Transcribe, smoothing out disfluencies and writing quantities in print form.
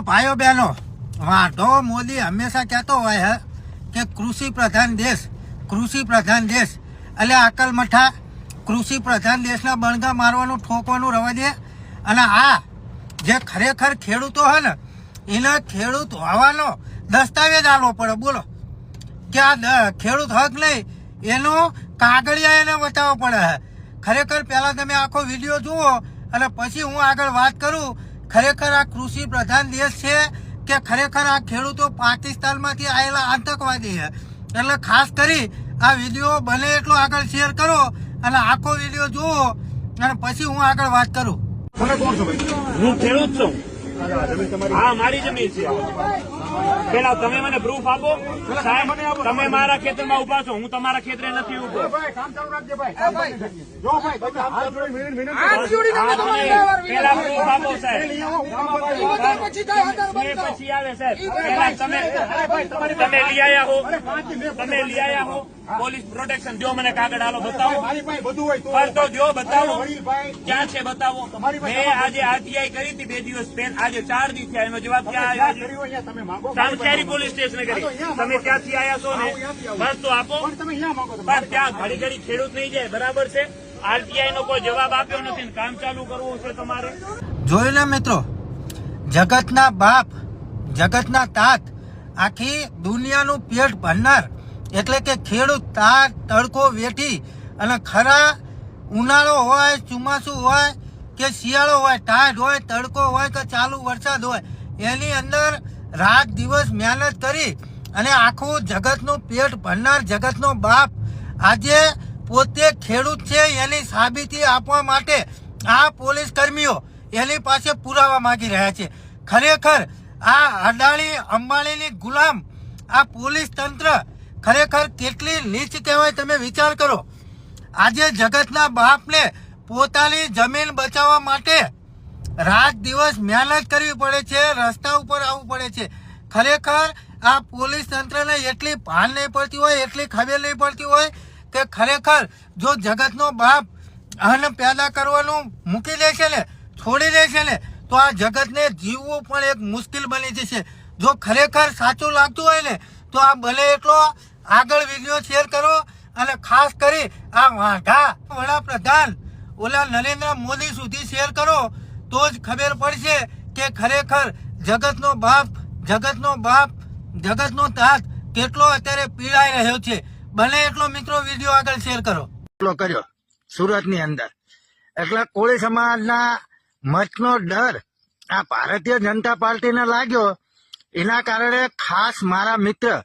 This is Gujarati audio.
ભાઈઓ બહેનો, વાંધો મોદી હંમેશા કહેતો હોય હે કે કૃષિ પ્રધાન દેશ એટલે અકલ મઠા કૃષિ પ્રધાન દેશના બણગા મારવાનું ઠોકવાનું રવા દે. અને આ જે ખરેખર ખેડૂતો હે ને એને ખેડૂત હોવાનો દસ્તાવેજ આલવો પડે. બોલો કે આ ખેડૂત હક નહીં એનો કાગળિયા એને બતાવવો પડે હે. ખરેખર પહેલા તમે આખો વિડીયો જુઓ અને પછી હું આગળ વાત કરું. ખરેખર આ કૃષિ પ્રધાન દેશ છે કે ખરેખર આ ખેડૂતો પાકિસ્તાનમાંથી આવેલા આતંકવાદી છે. એટલે ખાસ કરી આ વિડીયો બને એટલો આગળ શેર કરો અને આખો વિડીયો જુઓ અને પછી હું આગળ વાત કરું. હું ખેડૂત છું. હા, મારી જમીન છે. પેલા તમે મને પ્રૂફ આપો. સાહેબ, તમે મારા ખેતરમાં ઉભા છો, હું તમારા ખેતરે નથી ઉભો. પેલા પ્રૂફ આપો સાહેબ. પછી આવે સાહેબ. પેલા તમે લઈ આવ્યા હો પોલીસ પ્રોટેક્શન જો મને કાગળ આલો બતાવો. બસ તો જો બતાવો ક્યાં છે બતાવો. મેં આજે આરટીઆઈ કરી હતી 2 દિવસ પહેલા. આજે 4 દિવસ થયા. એનો જવાબ ક્યાં આવ્યો? સામખિયારી પોલીસ સ્ટેશન કરી. તમે ત્યાંથી આવ્યા છો ને? બસ તો આપો. બસ ત્યાં ઘડી ઘડી ખેડૂત નહીં જાય. બરાબર છે. આરટીઆઈ નો કોઈ જવાબ આપ્યો નથી. કામ ચાલુ કરવું છે તમારે. જોયું ને મિત્રો, જગતના બાપ જગતના તાત આખી દુનિયાનું પેટ ભરનાર એટલે કે ખેડૂત તાર તડકો વેઠી અને ખરા ઉનાળો હોય ચોમાસું હોય કે શિયાળો હોય ટાઢ હોય તડકો હોય કે ચાલુ વરસાદ હોય એની અંદર રાત દિવસ મહેનત કરી અને આખું જગતનું પેટ ભરનાર જગતનો બાપ આજે પોતે ખેડૂત છે એની સાબિતી આપવા માટે આ પોલીસ કર્મીઓ એની પાસે પુરાવા માંગી રહ્યા છે. ખરેખર આ અદાણી અંબાણીની ગુલામ આ પોલીસ તંત્ર ખરેખર કેટલી નીચ કહેવાય. તમે વિચાર કરો. આજે જગતના બાપને પોતાની જમીન બચાવવા માટે રાત દિવસ મહેનત કરવી પડે છે, રસ્તા ઉપર આવવું પડે છે. ખરેખર આ પોલીસ તંત્રને એટલી ભાન નહીં પડતી હોય, એટલી ખબર નહીં પડતી હોય કે ખરેખર જો જગતનો બાપ અન્ન પેદા કરવાનું મૂકી દેશે ને, છોડી દેશે ને તો આ જગતને જીવવું પણ એક મુશ્કેલ બની જશે. જો ખરેખર સાચું લાગતું હોય ને તો આ ભલે એટલો આગળ વિડીયો શેર કરો અને ખાસ કરી આ વાંઢા વડાપ્રધાન ઓલા નરેન્દ્ર મોદી સુધી શેર કરો તો જ ખબર પડશે કે ખરેખર જગતનો તાત કેટલો અત્યારે પીડાઈ રહ્યો છે. બને એટલો મિત્રો વિડીયો આગળ શેર કરો. એટલો કર્યો સુરતની અંદર એટલે કોળી સમાજના મતનો ડર આ ભારતીય જનતા પાર્ટીને લાગ્યો. એના કારણે ખાસ મારા મિત્ર